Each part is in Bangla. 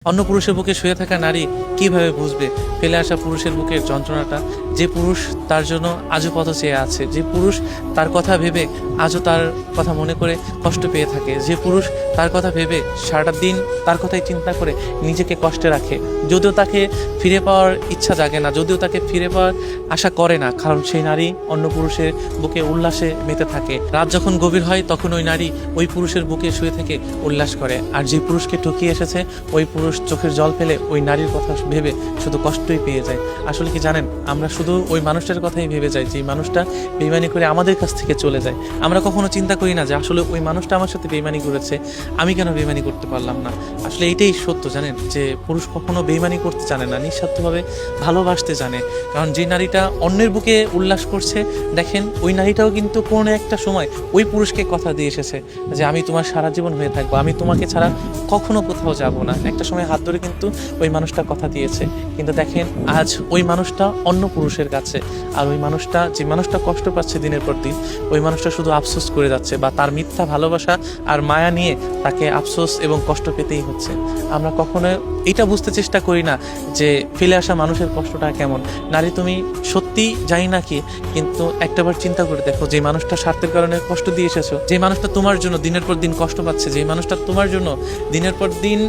অন্য পুরুষের বুকে শুয়ে থাকা নারী কিভাবে বুঝবে ফেলে আসা পুরুষের বুকের যন্ত্রণাটা? যে পুরুষ তার জন্য আজও পথ চেয়ে আছে, যে পুরুষ তার কথা ভেবে আজও তার কথা মনে করে কষ্ট পেয়ে থাকে, যে পুরুষ তার কথা ভেবে সারাটা দিন তার কথাই চিন্তা করে নিজেকে কষ্টে রাখে, যদিও তাকে ফিরে পাওয়ার ইচ্ছা জাগে না, যদিও তাকে ফিরে পাওয়ার আশা করে না, কারণ সেই নারী অন্য পুরুষের বুকে উল্লাসে মেতে থাকে। রাত যখন গভীর হয় তখন ওই নারী ওই পুরুষের বুকে শুয়ে থেকে উল্লাস করে, আর যে পুরুষকে ঠকিয়ে এসেছে ওই পুরুষ চোখের জল ফেলে ওই নারীর কথা ভেবে শুধু কষ্টই পেয়ে যায়। আসলে কি জানেন, আমরা শুধু ওই মানুষটার কথাই ভেবে যাই যে মানুষটা বেইমানি করে আমাদের কাছ থেকে চলে যায়। আমরা কখনো চিন্তা করি না যে আসলে ওই মানুষটা আমার সাথে বেইমানি করেছে, আমি কেন বেইমানি করতে পারলাম না। আসলে এইটাই সত্য, জানেন, যে পুরুষ কখনো বেইমানি করতে জানে না, নিঃস্বার্থভাবে ভালোবাসতে জানে। কারণ যে নারীটা অন্যের বুকে উল্লাস করছে, দেখেন ওই নারীটাও কিন্তু কোনো একটা সময় ওই পুরুষকে কথা দিয়ে এসেছে যে আমি তোমার সারা জীবন হয়ে থাকবো, আমি তোমাকে ছাড়া কখনো কোথাও যাব না। একটা সময় হাত ধরে কিন্তু ওই মানুষটা কথা দিয়েছে, কিন্তু দেখেন আজ ওই মানুষটা অন্য পুরুষের কাছে। আর ওই মানুষটা, যে মানুষটা কষ্ট পাচ্ছে দিনের পর দিন, ওই মানুষটা শুধু আফসোস করে যাচ্ছে, বা তার মিথ্যা ভালোবাসা আর মায়া নিয়ে তাকে আফসোস এবং কষ্ট পেতেই হচ্ছে। আমরা কখনো এটা বুঝতে চেষ্টা করি না যে ফেলে আসা মানুষের কষ্টটা কেমন। নারী, তুমি সত্যি জানি না কি, কিন্তু একটাবার চিন্তা করে দেখো, যে মানুষটা স্বার্থের কারণে কষ্ট দিয়ে এসেছো, যে মানুষটা তোমার জন্য দিনের পর দিন কষ্ট পাচ্ছে, যে মানুষটা তোমার জন্য দিনের পর দিন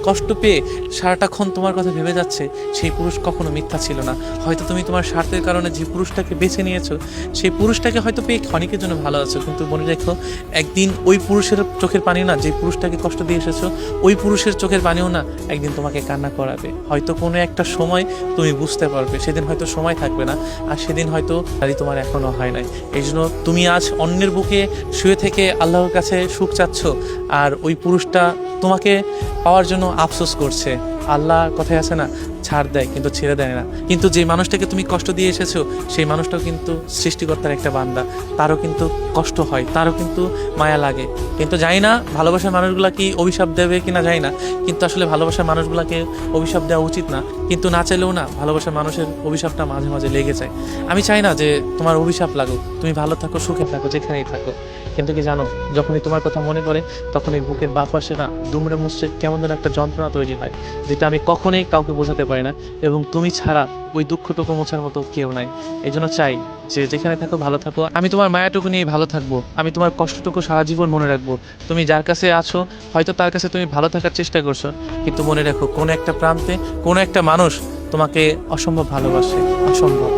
কষ্ট পেয়ে সারাটাক্ষণ তোমার কথা ভেবে যাচ্ছে, সেই পুরুষ কখনো মিথ্যা ছিল না। হয়তো তুমি তোমার স্বার্থের কারণে যে পুরুষটাকে বেছে নিয়েছো, সেই পুরুষটাকে হয়তো পেয়ে ক্ষণিকের জন্য ভালো আছো, কিন্তু মনে রেখো একদিন ওই পুরুষের চোখের পানিও না, যে পুরুষটাকে কষ্ট দিয়ে এসেছো, ওই পুরুষের চোখের পানিও না একদিন তোমাকে কান্না করাবে। হয়তো কোনো একটা সময় তুমি বুঝতে পারবে, সেদিন হয়তো সময় থাকবে না, আর সেদিন হয়তো নারী তোমার এখনও হয় নাই। এই জন্য তুমি আজ অন্যের বুকে শুয়ে থেকে আল্লাহর কাছে সুখ চাচ্ছ, আর ওই পুরুষটা তোমাকে পাওয়ার জন্য আফসোস করছে। আল্লাহ কথায় আছে না, ছাড় দেয় কিন্তু ছেড়ে দেয় না। কিন্তু যে মানুষটাকে তুমি কষ্ট দিয়ে এসেছো, সেই মানুষটাও কিন্তু সৃষ্টিকর্তার একটা বান্দা, তারও কিন্তু কষ্ট হয়, তারও কিন্তু মায়া লাগে। কিন্তু জানি না ভালোবাসার মানুষগুলা কি অভিশাপ দেবে কিনা, জানি না, কিন্তু আসলে ভালোবাসার মানুষগুলাকে অভিশাপ দেওয়া উচিত না। কিন্তু না চাইলেও না, ভালোবাসার মানুষের অভিশাপটা মাঝে মাঝে লেগে যায়। আমি চাই না যে তোমার অভিশাপ লাগুক, তুমি ভালো থাকো, সুখে থাকো, যেখানেই থাকো। কিন্তু কি জানো, যখনই তোমার কথা মনে পড়ে তখনই বুকের বাঁ পাশে না দুমড়ে মুচড়ে কেমন যেন একটা যন্ত্রণা তৈরি হয়, যেটা আমি কখনোই কাউকে বোঝাতে পারি না। এবং তুমি ছাড়া ওই দুঃখটুকু মোছার মতো কেউ নাই। এই জন্য চাই যে যেখানে থাকো ভালো থাকো, আমি তোমার মায়াটুকু নিয়ে ভালো থাকবো, আমি তোমার কষ্টটুকু সারা জীবন মনে রাখবো। তুমি যার কাছে আছো হয়তো তার কাছে তুমি ভালো থাকার চেষ্টা করছো, কিন্তু মনে রাখো কোনো একটা প্রান্তে কোনো একটা মানুষ তোমাকে অসম্ভব ভালোবাসে, অসম্ভব।